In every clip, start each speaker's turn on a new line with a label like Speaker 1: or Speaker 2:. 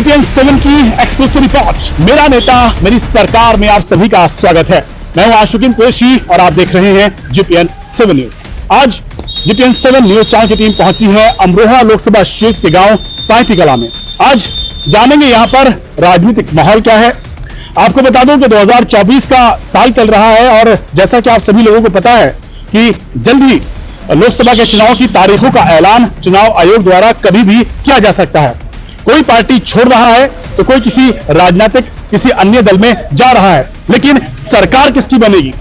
Speaker 1: GPN 7 की exclusive report मेरा नेता मेरी सरकार में आप सभी का स्वागत है। मैं हूं आशुकीन कुरैशी और आप देख रहे हैं जीपीएन 7 न्यूज। आज जीपीएन 7 न्यूज चैनल की टीम पहुंची है अमरोहा लोकसभा क्षेत्र के गांव पांती कला में। आज जानेंगे यहां पर राजनीतिक माहौल क्या है। आपको बता दूं कि 2024 का साल चल रहा है और जैसा कि आप सभी लोगों को पता है कि जल्द ही लोकसभा के चुनाव की तारीखों का ऐलान चुनाव आयोग द्वारा कभी भी किया जा सकता है। कोई पार्टी छोड़ रहा है तो कोई किसी राजनीतिक किसी अन्य दल में जा रहा है, लेकिन सरकार किसकी बनेगी,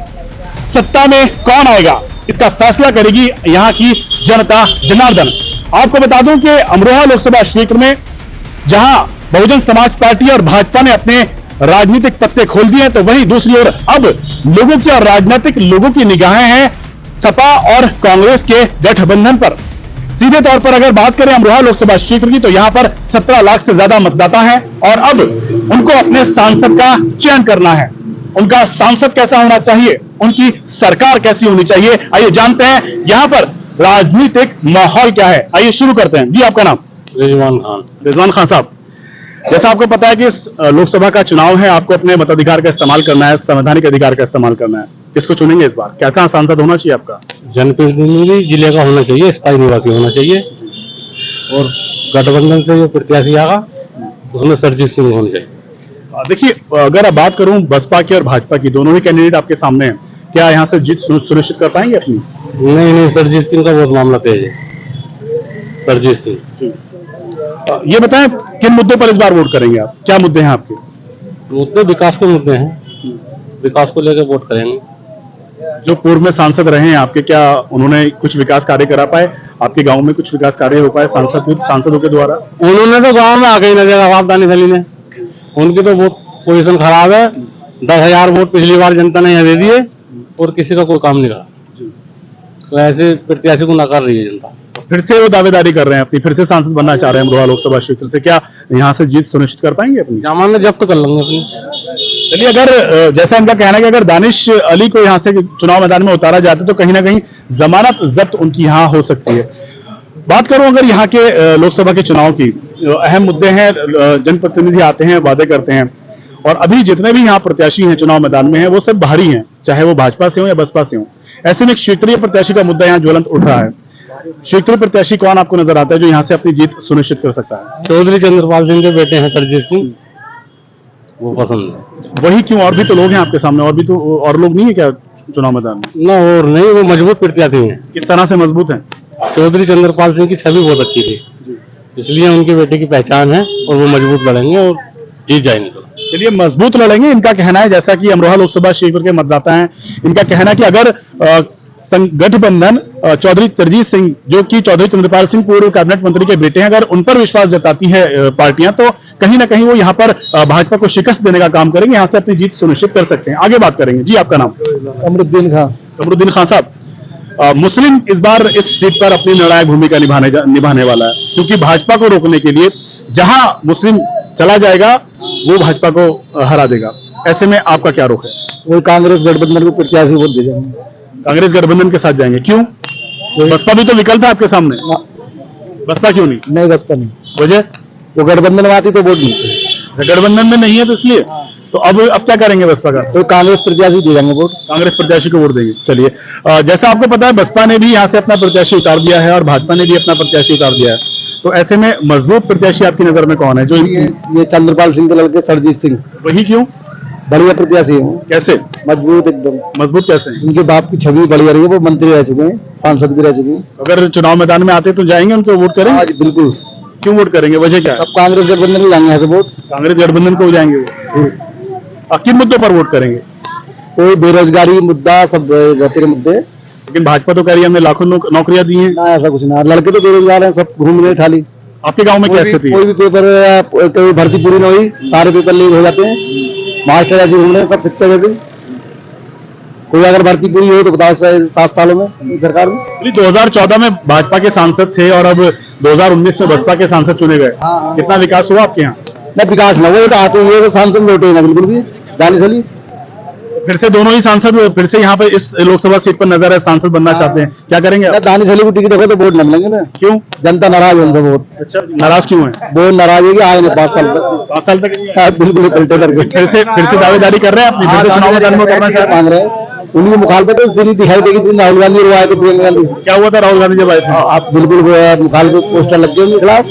Speaker 1: सत्ता में कौन आएगा, इसका फैसला करेगी यहां की जनता जनार्दन। आपको बता दूं कि अमरोहा लोकसभा क्षेत्र में जहां बहुजन समाज पार्टी और भाजपा ने अपने राजनीतिक पत्ते खोल दिए हैं, तो वहीं दूसरी ओर अब लोगों की और राजनीतिक लोगों की निगाहें हैं सपा और कांग्रेस के गठबंधन पर। सीधे तौर पर अगर बात करें अमरोहा लोकसभा क्षेत्र की, तो यहां पर 17 लाख से ज्यादा मतदाता हैं और अब उनको अपने सांसद का चयन करना है। उनका सांसद कैसा होना चाहिए, उनकी सरकार कैसी होनी चाहिए, आइए जानते हैं यहां पर राजनीतिक माहौल क्या है। आइए शुरू करते हैं। जी, आपका नाम?
Speaker 2: रिजवान खान।
Speaker 1: रिजवान खान साहब, जैसा आपको पता है कि लोकसभा का चुनाव है, आपको अपने मताधिकार का इस्तेमाल करना है, संवैधानिक अधिकार का इस्तेमाल करना है। किसको चुनेंगे इस बार? कैसा सांसद होना चाहिए आपका?
Speaker 2: जनप्रतिनिधि जिले का होना चाहिए, स्थायी निवासी होना चाहिए और गठबंधन से जो प्रत्याशी आगा उसमें सरजीत सिंह होना चाहिए।
Speaker 1: देखिए, अगर आप बात करूं बसपा की और भाजपा की, दोनों ही कैंडिडेट आपके सामने हैं, क्या यहां से जीत सुनिश्चित कर पाएंगे अपनी?
Speaker 2: नहीं, सरजीत सिंह का बहुत मामला तेज है। सरजीत सिंह।
Speaker 1: ये बताएं किन मुद्दों पर इस बार वोट करेंगे आप? क्या मुद्दे हैं आपके?
Speaker 2: मुद्दे विकास के मुद्दे हैं, विकास को लेकर वोट करेंगे।
Speaker 1: जो पूर्व में सांसद रहे हैं आपके, क्या उन्होंने कुछ विकास कार्य करा पाए? आपके गांव में कुछ विकास कार्य हो पाए सांसदों के द्वारा?
Speaker 2: उन्होंने तो गाँव में आके ही न जगह वापदानी सली ने, उनकी तो बहुत पोजिशन खराब है। 10,000 वोट पिछली बार जनता ने यहाँ दे दिए और किसी का कोई काम नहीं करा, तो ऐसे प्रत्याशी को नकार रही है जनता।
Speaker 1: फिर से वो दावेदारी कर रहे हैं अपनी, फिर से सांसद बनना चाह रहे हैं अमरोहा लोकसभा क्षेत्र से। क्या यहाँ से जीत सुनिश्चित कर पाएंगे अपनी?
Speaker 2: सामान्य जब्त कर लेंगे अपनी।
Speaker 1: चलिए, अगर जैसा इनका कहना है कि अगर दानिश अली को यहाँ से चुनाव मैदान में उतारा जाता तो कहीं ना कहीं जमानत जब्त उनकी यहाँ हो सकती है। बात करूं अगर यहाँ के लोकसभा के चुनाव की, अहम मुद्दे हैं, जनप्रतिनिधि आते हैं, वादे करते हैं और अभी जितने भी यहाँ प्रत्याशी हैं चुनाव मैदान में हैं वो सब बाहरी हैं, चाहे वो भाजपा से हो या बसपा से हो। ऐसे में एक क्षेत्रीय प्रत्याशी का मुद्दा यहाँ ज्वलंत उठ रहा है। क्षेत्रीय प्रत्याशी कौन आपको नजर आता है जो यहाँ से अपनी जीत सुनिश्चित कर सकता है?
Speaker 2: चौधरी चंद्रपाल सिंह के बेटे हैं सरजीत सिंह, वो पसंद है।
Speaker 1: वही क्यों? और भी तो लोग हैं आपके सामने, और भी तो और लोग नहीं है क्या चुनाव मैदान में?
Speaker 2: ना, और नहीं, वो मजबूत प्रत्याशी हैं।
Speaker 1: किस तरह से मजबूत हैं?
Speaker 2: चौधरी चंद्रपाल सिंह की छवि बहुत अच्छी थी, इसलिए उनके बेटे की पहचान है और वो मजबूत लड़ेंगे और जीत जाएंगे। तो
Speaker 1: चलिए, मजबूत लड़ेंगे इनका कहना है। जैसा कि अमरोहा लोकसभा क्षेत्र के मतदाता हैं, इनका कहना है कि अगर गठबंधन चौधरी तरजीत सिंह, जो कि चौधरी चंद्रपाल सिंह पूर्व कैबिनेट मंत्री के बेटे हैं, अगर उन पर विश्वास जताती है पार्टियां, तो कहीं ना कहीं वो यहाँ पर भाजपा को शिकस्त देने का काम करेंगे, यहाँ से अपनी जीत सुनिश्चित कर सकते हैं। आगे बात करेंगे। जी, आपका नाम?
Speaker 2: कमरुद्दीन खान।
Speaker 1: कमरुद्दीन खान साहब, मुस्लिम इस बार इस सीट पर अपनी निर्णायक भूमिका निभाने वाला है, क्योंकि भाजपा को रोकने के लिए जहां मुस्लिम चला जाएगा वो भाजपा को हरा देगा। ऐसे में आपका क्या रुख है?
Speaker 2: वो कांग्रेस गठबंधन को प्रत्याशी वोट दे जाएंगे।
Speaker 1: कांग्रेस गठबंधन के साथ जाएंगे? क्यों? बसपा भी तो विकल्प है आपके सामने। बसपा क्यों नहीं?
Speaker 2: नहीं, बसपा नहीं।
Speaker 1: वजह?
Speaker 2: वो गठबंधन में आती तो वोट नहीं।
Speaker 1: गठबंधन में नहीं है तो इसलिए। तो अब क्या करेंगे बसपा का?
Speaker 2: तो कांग्रेस प्रत्याशी दे जाएंगे वोट।
Speaker 1: कांग्रेस प्रत्याशी को वोट देंगे। चलिए, जैसा आपको पता है बसपा ने भी यहाँ से अपना प्रत्याशी उतार दिया है और भाजपा ने भी अपना प्रत्याशी उतार दिया है, तो ऐसे में मजबूत प्रत्याशी आपकी नजर में कौन है? जो
Speaker 2: ये चंद्रपाल सिंह के लड़के सरजीत सिंह।
Speaker 1: वही क्यों?
Speaker 2: बढ़िया प्रत्याशी है।
Speaker 1: कैसे
Speaker 2: मजबूत? एकदम
Speaker 1: मजबूत। कैसे?
Speaker 2: उनके बाप की छवि बढ़िया रही है, वो मंत्री रह चुके हैं, सांसद भी रह चुके हैं।
Speaker 1: अगर चुनाव मैदान में आते तो जाएंगे, उनको वोट करेंगे?
Speaker 2: आज बिल्कुल।
Speaker 1: क्यों वोट करेंगे? वजह क्या है?
Speaker 2: सब कांग्रेस गठबंधन में जाएंगे यहाँ से वोट।
Speaker 1: कांग्रेस गठबंधन को जाएंगे वो। किन मुद्दों पर वोट करेंगे?
Speaker 2: कोई बेरोजगारी मुद्दा, सब रहते मुद्दे।
Speaker 1: लेकिन भाजपा तो कह रही है हमने लाखों नौकरियां दी हैं।
Speaker 2: ना, ऐसा कुछ ना, लड़के तो बेरोजगार हैं, सब घूम रहे ठाली।
Speaker 1: आपके गांव में क्या स्थिति है?
Speaker 2: कोई भी पेपर, कोई भर्ती पूरी नहीं हुई, सारे पेपर लीक हो जाते हैं। मास्टर ऐसे घूम रहे हैं, सब शिक्षक ऐसे। कोई अगर भर्ती पूरी हो तो बताओ 7 सालों में सरकार में।
Speaker 1: 2014 में भाजपा के सांसद थे और अब 2019 में बसपा के सांसद चुने गए। कितना विकास हुआ आपके यहाँ?
Speaker 2: ना, विकास ना हुआ तो आते हुए तो सांसद लौटे ना बिल्कुल भी, जाने चली।
Speaker 1: फिर से दोनों ही सांसद फिर से यहाँ पे इस लोकसभा सीट पर नजर है, सांसद बनना चाहते हैं, क्या करेंगे आप?
Speaker 3: दानिश अली को टिकट होगा तो वोट न मिलेंगे ना।
Speaker 1: क्यों?
Speaker 3: जनता नाराज है उनसे। वोट
Speaker 1: अच्छा, नाराज क्यों है?
Speaker 3: वोट नाराज है कि आए नहीं 5 साल तक।
Speaker 1: 5 साल तक
Speaker 3: हाँ, बिल्कुल पलटे करके
Speaker 1: फिर से दावेदारी कर रहे हैं अपनी, फिर से चुनाव मैदान में करना चाह रहे हैं।
Speaker 3: मांग रहे हैं। उनकी मुखालफत उस दिन दिखाई देगी जिस दिन राहुल गांधी और आए थे, प्रियंका गांधी।
Speaker 1: क्या हुआ था राहुल गांधी जब आए थे?
Speaker 3: आप बिल्कुल मुखालफत पोस्टर लग गए उनके खिलाफ।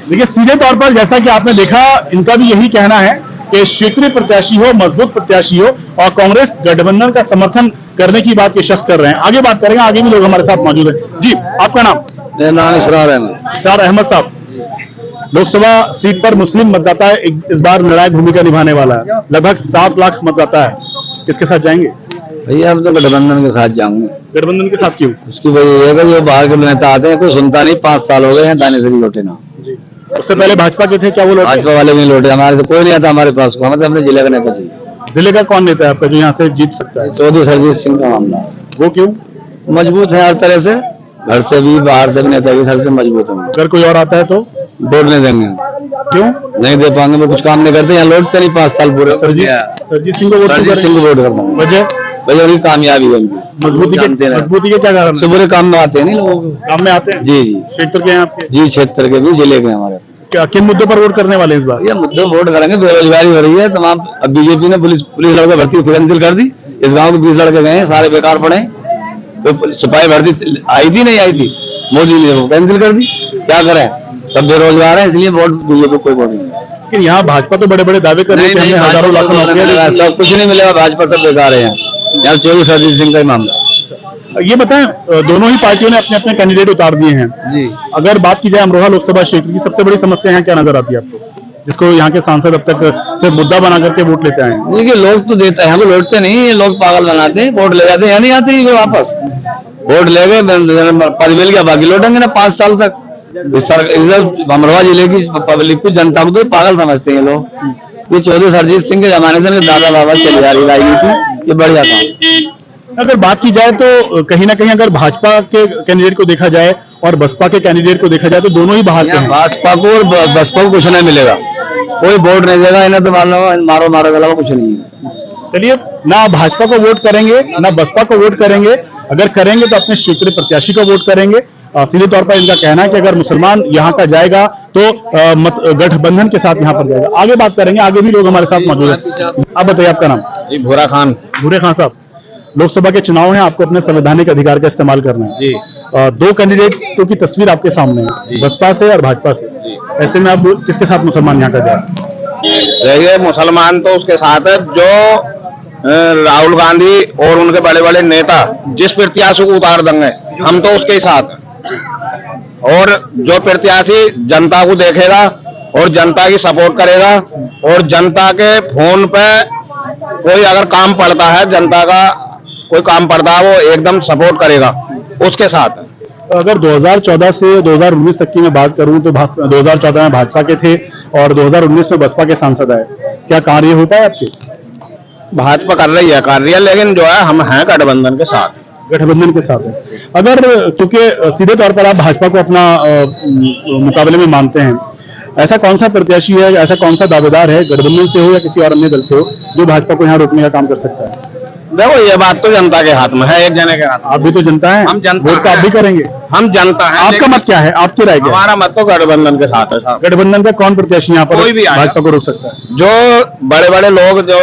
Speaker 1: देखिए, सीधे तौर पर जैसा कि आपने देखा, इनका भी यही कहना है कि क्षेत्रीय प्रत्याशी हो, मजबूत प्रत्याशी हो, और कांग्रेस गठबंधन का समर्थन करने की बात ये शख्स कर रहे हैं। आगे बात करेंगे, आगे भी लोग हमारे साथ मौजूद हैं। जी, आपका नाम?
Speaker 3: मेरा नाम इसरार अहमद।
Speaker 1: इसरार अहमद साहब, लोकसभा सीट पर मुस्लिम मतदाता इस बार निर्णायक भूमिका निभाने वाला है। लगभग 7 लाख मतदाता है, किसके साथ जाएंगे?
Speaker 3: भैया अब तो गठबंधन के साथ जाऊंगे।
Speaker 1: गठबंधन के साथ क्यों?
Speaker 3: उसकी वजह यह है कि जो बाहर के नेता आते हैं कोई सुनता नहीं। 5 साल हो गए हैं, दानिश अली लौटे ना।
Speaker 1: उससे पहले भाजपा के थे, क्या वो लौटे?
Speaker 3: भाजपा वाले भी लौटे, हमारे से कोई नहीं आता हमारे पास को। हमें अपने जिले का नेता चाहिए।
Speaker 1: जिले का कौन नेता है आपका जो यहाँ से जीत सकता है?
Speaker 3: चौधरी सरजीत सिंह का मामला है।
Speaker 1: वो क्यों?
Speaker 3: मजबूत है हर तरह से, घर से भी बाहर से भी, नेता की घर से मजबूत है।
Speaker 1: अगर कोई और आता है तो
Speaker 3: वोट नहीं देंगे।
Speaker 1: क्यों
Speaker 3: नहीं दे पाएंगे, वो कुछ काम नहीं करते। यहाँ लौटते नहीं 5 साल पूरे।
Speaker 1: सरजीत सिंह को वोट क्यों
Speaker 3: सरजीत सिंह को वोट करता हूँ।
Speaker 1: वजह?
Speaker 3: भैया उनकी कामयाबी है, उनकी
Speaker 1: मजबूती के क्या कारण है?
Speaker 3: से बुरे काम में आते हैं नहीं लोगों को।
Speaker 1: काम में आते हैं?
Speaker 3: जी जी
Speaker 1: क्षेत्र के हैं आपके?
Speaker 3: जी, क्षेत्र के भी, जिले के हमारे।
Speaker 1: क्या किन मुद्दों पर वोट करने वाले इस बार?
Speaker 3: ये मुद्दे वोट करेंगे। बेरोजगारी हो रही है तमाम। अब बीजेपी ने पुलिस लड़के भर्ती कैंसिल कर दी। इस गांव के 20 लड़के गए हैं, सारे बेकार पड़े। तो सिपाही भर्ती आई थी, नहीं आई थी, मोदी ने वो कैंसिल कर दी। क्या करें, सब बेरोजगार है, इसलिए वोट बीजेपी कोई वोट नहीं।
Speaker 1: लेकिन यहाँ भाजपा तो बड़े बड़े दावे कर रही है कि हमने हजारों लाखों नौकरियां दी।
Speaker 3: सब कुछ नहीं मिलेगा, भाजपा सब बेकार है। यहाँ चौधरी सरजीत सिंह का ही मामला।
Speaker 1: ये बताएं, दोनों ही पार्टियों ने अपने अपने कैंडिडेट उतार दिए हैं
Speaker 3: जी।
Speaker 1: अगर बात की जाए अमरोहा लोकसभा क्षेत्र की, सबसे बड़ी समस्या यहाँ क्या नजर आती है आपको, जिसको यहाँ के सांसद अब तक सिर्फ मुद्दा बना करके वोट लेते आए हैं?
Speaker 3: देखिए, लोग तो देते हैं, हम लौटते नहीं। ये लोग पागल बनाते हैं, वोट ले जाते हैं, नहीं आते ही वापस। वोट ले गए, पद मिल गया, बाकी लौटेंगे ना 5 साल तक। अमरोहा जिले की पब्लिक को, जनता को तो पागल समझते हैं लोग। ये चौधरी सरजीत सिंह के जमाने से दादा बाबा चली जा रही राजनीति, ये बढ़िया काम।
Speaker 1: अगर बात की जाए तो कहीं ना कहीं अगर भाजपा के कैंडिडेट को देखा जाए और बसपा के कैंडिडेट को देखा जाए तो दोनों ही बाहर के हैं।
Speaker 3: भाजपा को और बसपा को कुछ नहीं मिलेगा, कोई वोट नहीं देगा इन्हें। तो मारो मारो के अलावा कुछ नहीं है।
Speaker 1: चलिए, ना भाजपा को वोट करेंगे ना बसपा को वोट करेंगे, अगर करेंगे तो अपने क्षेत्रीय प्रत्याशी को वोट करेंगे। सीधे तौर पर इनका कहना है कि अगर मुसलमान यहाँ का जाएगा तो गठबंधन के साथ यहाँ पर जाएगा। आगे बात करेंगे, आगे भी लोग हमारे साथ मौजूद हैं। आप बताइए, आपका नाम?
Speaker 3: जी, भूरा खान।
Speaker 1: भूरे खान साहब, लोकसभा के चुनाव है, आपको अपने संवैधानिक अधिकार का इस्तेमाल करना है।
Speaker 3: जी।
Speaker 1: 2 कैंडिडेटों की तस्वीर आपके सामने है, बसपा से और भाजपा से। ऐसे में आप किसके साथ मुसलमान यहाँ का जाए?
Speaker 4: देखिए, मुसलमान तो उसके साथ है जो राहुल गांधी और उनके बड़े बड़े नेता जिस प्रत्याशी को उतार देंगे, हम तो उसके साथ हैं। और जो प्रत्याशी जनता को देखेगा और जनता की सपोर्ट करेगा और जनता के फोन पे कोई अगर काम पड़ता है, जनता का कोई काम पड़ता है, वो एकदम सपोर्ट करेगा, उसके साथ है।
Speaker 1: अगर 2014 से 2019 तक की मैं बात करूं तो 2014 में भाजपा के थे और 2019 में बसपा के सांसद आए। क्या कार्य हो पाए आपके?
Speaker 4: भाजपा कर रही है कार्य, लेकिन जो है हम हैं गठबंधन के साथ।
Speaker 1: गठबंधन के साथ है। अगर क्योंकि सीधे तौर पर आप भाजपा को अपना मुकाबले में मानते हैं, ऐसा कौन सा प्रत्याशी है, ऐसा कौन सा दावेदार है, गठबंधन से हो या किसी और अन्य दल से हो, जो भाजपा को यहाँ रोकने का काम कर सकता है?
Speaker 4: देखो, ये बात तो जनता के हाथ में है, एक जने के हाथ में।
Speaker 1: आप भी तो जनता है,
Speaker 4: हम जनता
Speaker 1: वोट तो आप भी करेंगे।
Speaker 4: हम जनता है।
Speaker 1: आपका मत क्या है, आपकी राय क्या है?
Speaker 4: हमारा मत तो गठबंधन के साथ है साहब।
Speaker 1: गठबंधन का कौन प्रत्याशी यहाँ पर
Speaker 4: कोई भी आएगा,
Speaker 1: भाजपा को रोक सकता है?
Speaker 4: जो बड़े बड़े लोग जो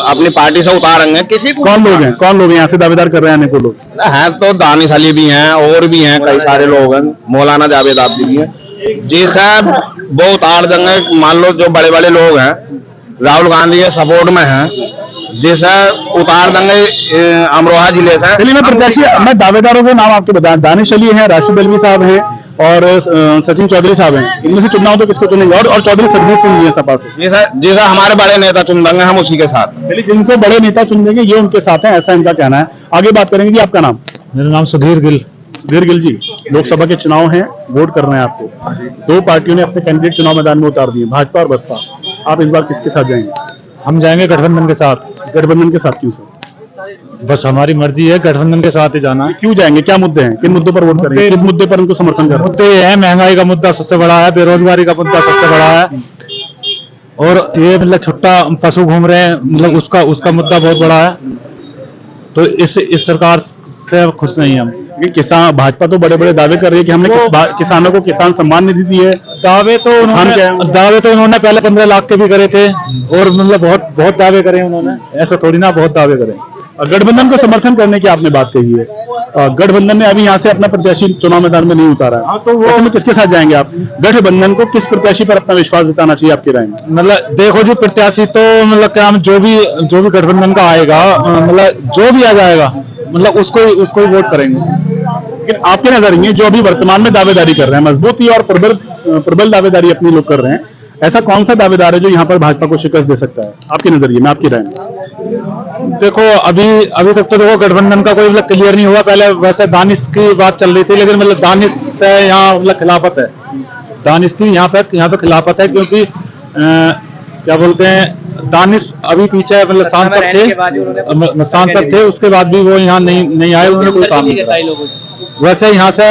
Speaker 4: अपनी पार्टी से उतारेंगे, किसी को
Speaker 1: कौन लोग हैं, कौन लोग यहाँ से दावेदार कर रहे हैं? को लोग
Speaker 4: हैं तो दानिश अली भी हैं और भी हैं, कई सारे लोग हैं, मौलाना जावेद आबदी भी हैं। जी साहब, वो उतार देंगे। मान लो जो बड़े बड़े लोग हैं राहुल गांधी के सपोर्ट में हैं, जिसे उतार देंगे अमरोहा जिले से।
Speaker 1: चलिए, मैं प्रत्याशी, मैं दावेदारों के नाम आपके बताएं। दानिश अली हैं, राशिद अलवी साहब हैं और सचिन चौधरी साहब हैं। इनमें से चुनना हो तो किसको चुनेंगे? और चौधरी सरजीत सिंह जी हैं सपा से।
Speaker 4: जी सर, हमारे बड़े नेता चुन देंगे, हम उसी के साथ।
Speaker 1: चलिए, जिनको बड़े नेता चुन देंगे ये उनके साथ है, ऐसा इनका कहना है। आगे बात करेंगे। जी, आपका नाम?
Speaker 2: मेरा नाम सुधीर गिल।
Speaker 1: सुधीर गिल जी, लोकसभा के चुनाव हैं, वोट कर रहे हैं आपको। 2 पार्टियों ने अपने कैंडिडेट चुनाव मैदान में उतार दिए, भाजपा और बसपा। आप इस बार किसके साथ जाएंगे?
Speaker 2: हम जाएंगे गठबंधन के साथ।
Speaker 1: गठबंधन के साथ क्यों सर?
Speaker 2: बस हमारी मर्जी है, गठबंधन के साथ ही जाना है।
Speaker 1: क्यों जाएंगे, क्या मुद्दे हैं, किन मुद्दों पर वोट करेंगे, किन मुद्दे पर उनको समर्थन कर रहे हैं?
Speaker 2: मुद्दे ये है, महंगाई का मुद्दा सबसे बड़ा है, बेरोजगारी का मुद्दा सबसे बड़ा है। और ये मतलब छोटा पशु घूम रहे हैं, मतलब उसका मुद्दा बहुत बड़ा है। तो इस सरकार से खुश नहीं हम।
Speaker 1: लेकिन किसान भाजपा तो बड़े बड़े दावे कर रही है कि हमने किसानों को किसान सम्मान निधि दी है।
Speaker 2: दावे तो उन्होंने पहले 15 लाख के भी करे थे, और मतलब बहुत दावे करे उन्होंने, ऐसा थोड़ी ना बहुत दावे करे।
Speaker 1: गठबंधन को समर्थन करने की आपने बात कही है, गठबंधन ने अभी यहाँ से अपना प्रत्याशी चुनाव मैदान में नहीं उतारा है, तो ऐसे में किसके साथ जाएंगे आप? गठबंधन को किस प्रत्याशी पर अपना विश्वास जताना चाहिए आपकी राय में?
Speaker 2: मतलब देखो जी, प्रत्याशी तो मतलब क्या, हम जो भी गठबंधन का आएगा, मतलब जो भी आ जाएगा, मतलब उसको ही वोट करेंगे।
Speaker 1: लेकिन आपके नजर में जो अभी वर्तमान में दावेदारी कर रहे हैं, मजबूती और प्रबल दावेदारी अपनी लोग कर रहे हैं, ऐसा कौन सा दावेदार है जो यहाँ पर भाजपा को शिकस्त दे सकता है आपके नजरिए में, आपकी राय में?
Speaker 2: देखो अभी तक तो देखो गठबंधन का कोई मतलब क्लियर नहीं हुआ। पहले वैसे दानिश की बात चल रही थी, लेकिन मतलब दानिश से यहाँ मतलब खिलाफत है, दानिश की यहाँ पे खिलाफत है, क्योंकि क्या बोलते हैं, दानिश अभी पीछे मतलब सांसद थे, उसके बाद भी वो यहाँ नहीं आए, उन्होंने कोई काम नहीं किया। वैसे यहाँ से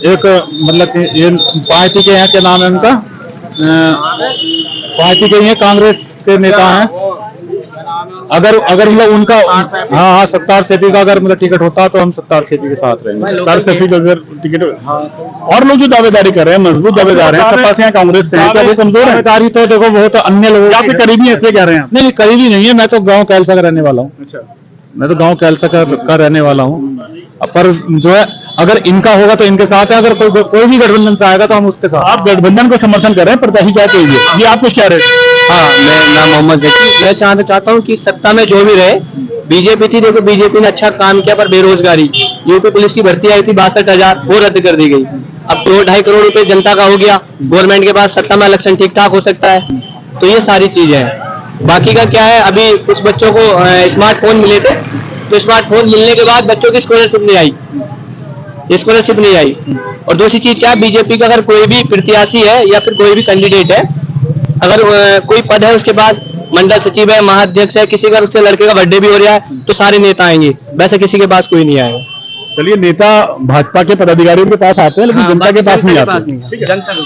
Speaker 2: एक मतलब ये पार्टी के हैं, क्या नाम है उनका, पार्टी के हैं, कांग्रेस के नेता हैं। अगर मतलब उनका हाँ सत्तार सेठी का अगर मतलब टिकट होता तो हम सत्तार सेठी के साथ रहेंगे।
Speaker 1: सत्तार सेठी का अगर टिकट, और लोग जो दावेदारी कर रहे हैं, मजबूत दावेदार हैं, सपा से हैं, कांग्रेस से हैं, क्या वो कमजोर है?
Speaker 2: दावेदारी तो देखो बहुत अन्य लोगों
Speaker 1: आपके करीबी है इसलिए कह रहे हैं?
Speaker 2: नहीं, करीबी नहीं है, मैं तो गाँव कैलसा का रहने वाला हूँ।
Speaker 1: अच्छा,
Speaker 2: मैं तो गाँव कैलसा का रहने वाला हूँ। पर जो है, अगर इनका होगा तो इनके साथ है, अगर कोई भी गठबंधन से आएगा तो हम उसके साथ।
Speaker 1: आप गठबंधन को समर्थन कर रहे हैं, प्रत्याशी चाहते हैं ये आप कुछ कह रहे हैं?
Speaker 3: हाँ, मैं नाम मोहम्मद जकी, मैं चाहता हूँ कि सत्ता में जो भी रहे, बीजेपी थी, देखो बीजेपी ने अच्छा काम किया, पर बेरोजगारी, यूपी पुलिस की भर्ती आई थी 62,000, वो रद्द कर दी गई। अब 2-2.5 करोड़ रुपए जनता का हो गया, गवर्नमेंट के पास सत्ता में इलेक्शन ठीक ठाक हो सकता है। तो ये सारी चीजें हैं। बाकी का क्या है, अभी कुछ बच्चों को स्मार्टफोन मिले थे, तो स्मार्टफोन मिलने के बाद बच्चों की स्कॉलरशिप नहीं आई, और दूसरी चीज क्या है, बीजेपी का अगर कोई भी प्रत्याशी है या फिर कोई भी कैंडिडेट है, अगर कोई पद है, उसके बाद मंडल सचिव है, महाअध्यक्ष है, किसी का उसके लड़के का बर्थडे भी हो रहा है तो सारे नेता आएंगे, वैसे किसी के पास कोई नहीं आएगा।
Speaker 1: चलिए, नेता भाजपा के पदाधिकारियों के पास आते हैं, लेकिन जनता के पास नहीं आते।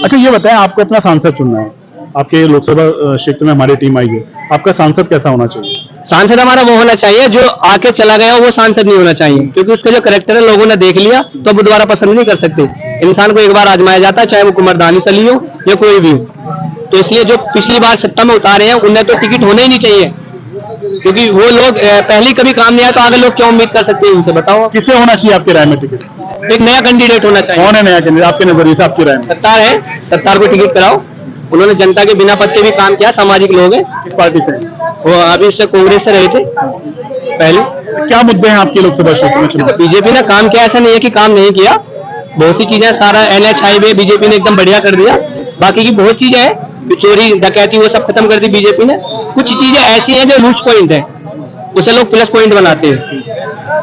Speaker 1: अच्छा, ये बताएं, आपको अपना सांसद चुनना है, आपके लोकसभा क्षेत्र में हमारी टीम आई है, आपका सांसद कैसा होना चाहिए?
Speaker 3: सांसद हमारा वो होना चाहिए जो आके चला गया, वो सांसद नहीं होना चाहिए, क्योंकि उसका जो कैरेक्टर है लोगों ने देख लिया, तो अब दोबारा पसंद नहीं कर सकते। इंसान को एक बार आजमाया जाता है, चाहे वो कुमार दानिश अली हो या कोई भी हो। तो इसलिए जो पिछली बार सत्ता में उतारे हैं, उन्हें तो टिकट होना ही नहीं चाहिए, क्योंकि वो लोग पहले कभी काम नहीं आया, तो आगे लोग क्या उम्मीद कर सकते हैं इनसे? बताओ,
Speaker 1: किसे होना चाहिए आपकी राय में टिकट?
Speaker 3: एक नया कैंडिडेट होना चाहिए।
Speaker 1: कौन है नया कैंडिडेट आपके नजरिए से, आपकी राय में?
Speaker 3: सत्तार है, सत्तार को टिकट कराओ। उन्होंने जनता के बिना पत्ते भी काम किया, सामाजिक लोग हैं।
Speaker 1: किस पार्टी से?
Speaker 3: वो अभी उससे कांग्रेस से रहे थे पहले।
Speaker 1: क्या मुद्दे हैं आपके लोकसभा क्षेत्र में चुनाव?
Speaker 3: बीजेपी ने काम किया, ऐसा नहीं है कि काम नहीं किया, बहुत सी चीजें, सारा NH हाईवे बीजेपी ने एकदम बढ़िया कर दिया। बाकी की बहुत चीजें हैं, चोरी डकैती वो सब खत्म कर दी बीजेपी ने। कुछ चीजें ऐसी हैं जो लूज पॉइंट है, उसे लोग प्लस पॉइंट बनाते हैं।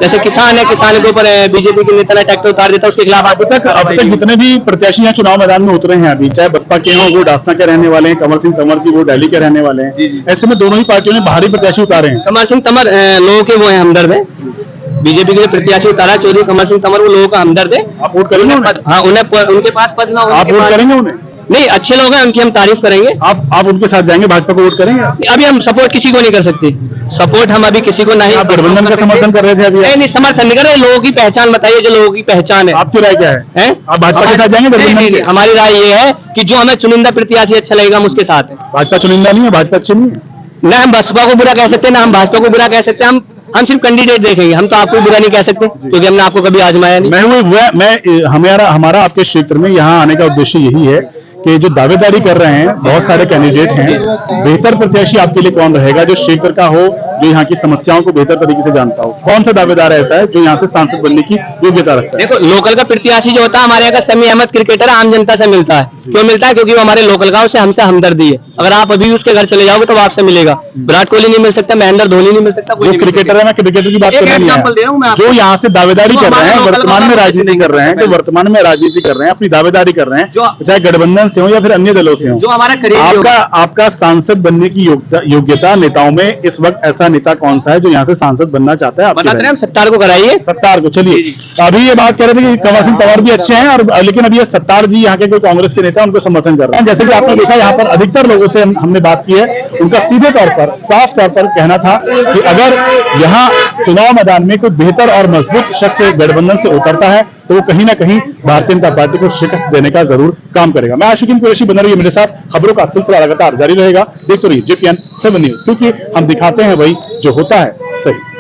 Speaker 3: जैसे किसान है, किसान के ऊपर बीजेपी के नेता ने ट्रैक्टर उतार देता, उसके खिलाफ
Speaker 1: अब तक जितने भी प्रत्याशी यहाँ चुनाव मैदान में उतरे हैं अभी, चाहे बसपा के हों, वो डासना के रहने वाले हैं, कंवर सिंह तंवर जी वो दिल्ली के रहने वाले हैं, ऐसे में दोनों ही पार्टियों ने बाहरी प्रत्याशी उतारे हैं।
Speaker 3: कंवर सिंह तंवर लोगों के वो है हमदर्द है, बीजेपी के प्रत्याशी उतारा चौधरी कंवर सिंह तंवर, वो लोगों का हमदर्द है।
Speaker 1: आप वोट करेंगे?
Speaker 3: हाँ, उनके पास पद ना हो,
Speaker 1: आप वोट करेंगे उन्हें?
Speaker 3: नहीं, अच्छे लोग हैं, उनकी हम तारीफ करेंगे।
Speaker 1: आप उनके साथ जाएंगे, भाजपा को वोट करेंगे?
Speaker 3: अभी हम सपोर्ट किसी को नहीं कर सकते, सपोर्ट हम अभी किसी को नहीं।
Speaker 1: आप गठबंधन का समर्थन कर रहे थे अभी?
Speaker 3: नहीं, समर्थन नहीं कर रहे, लोगों की पहचान बताइए, जो लोगों की पहचान है।
Speaker 1: आपकी राय क्या है? आप भाजपा के साथ जाएंगे गठबंधन के?
Speaker 3: हमारी राय ये है कि जो हमें चुनिंदा प्रत्याशी अच्छा लगेगा, हम उसके साथ है।
Speaker 1: भाजपा चुनिंदा नहीं है, भाजपा अच्छी नहीं है?
Speaker 3: न हम बसपा को बुरा कह सकते हैं, ना हम भाजपा को बुरा कह सकते हैं। हम सिर्फ कैंडिडेट देखेंगे, हम तो आपको बुरा नहीं कह सकते, क्योंकि हमने आपको कभी आजमाया नहीं।
Speaker 1: हमारा आपके क्षेत्र में यहाँ आने का उद्देश्य यही है कि जो दावेदारी कर रहे हैं, बहुत सारे कैंडिडेट हैं, बेहतर प्रत्याशी आपके लिए कौन रहेगा जो क्षेत्र का हो, जो यहाँ की समस्याओं को बेहतर तरीके से जानता हो? कौन सा दावेदार ऐसा है जो यहाँ से सांसद बनने की योग्यता रखता है?
Speaker 3: देखो, लोकल का प्रत्याशी जो होता है, हमारे यहाँ का समी अहमद क्रिकेटर आम जनता से मिलता है। क्यों मिलता है? क्योंकि वो हमारे लोकल गांव से हमसे हमदर्दी है। अगर आप अभी उसके घर चले जाओगे तो आपसे मिलेगा। विराट कोहली नहीं मिल सकता, महेंद्र धोनी नहीं मिल सकता,
Speaker 1: जो क्रिकेटर है, मैं क्रिकेटर की बात कर रहा हूँ, जो यहाँ से दावेदारी कर रहे हैं, वर्तमान में राजनीति कर रहे हैं, जो वर्तमान में राजनीति कर रहे हैं, अपनी दावेदारी कर रहे हैं, चाहे गठबंधन से हो या फिर अन्य दलों से हो,
Speaker 3: जो हमारा
Speaker 1: आपका सांसद बनने की योग्यता नेताओं में इस वक्त ऐसा नेता कौन सा है जो यहाँ से सांसद बनना चाहता है?
Speaker 3: बताते हैं, हम सत्तार को कराइए।
Speaker 1: सत्तार को, चलिए। अभी ये बात कर रहे थे कि कंवर सिंह तंवर भी अच्छे हैं, और लेकिन अभी ये सत्तार जी यहाँ के कोई कांग्रेस के नेता नेता उनको समर्थन कर रहे हैं। जैसे कि आपने देखा यहाँ पर अधिकतर लोगों से हमने बात की है, उनका सीधे तौर पर साफ तौर पर कहना था कि अगर यहाँ चुनाव मैदान में कोई बेहतर और मजबूत शख्स गठबंधन से उतरता है तो वो कहीं ना कहीं भारतीय जनता पार्टी को शिकस्त देने का जरूर काम करेगा। मैं आशुकीन कुरैशी, बना रहिए मेरे साथ, खबरों का सिलसिला लगातार जारी रहेगा। देखते रहिए JPN 7 न्यूज, क्योंकि हम दिखाते हैं वही जो होता है सही।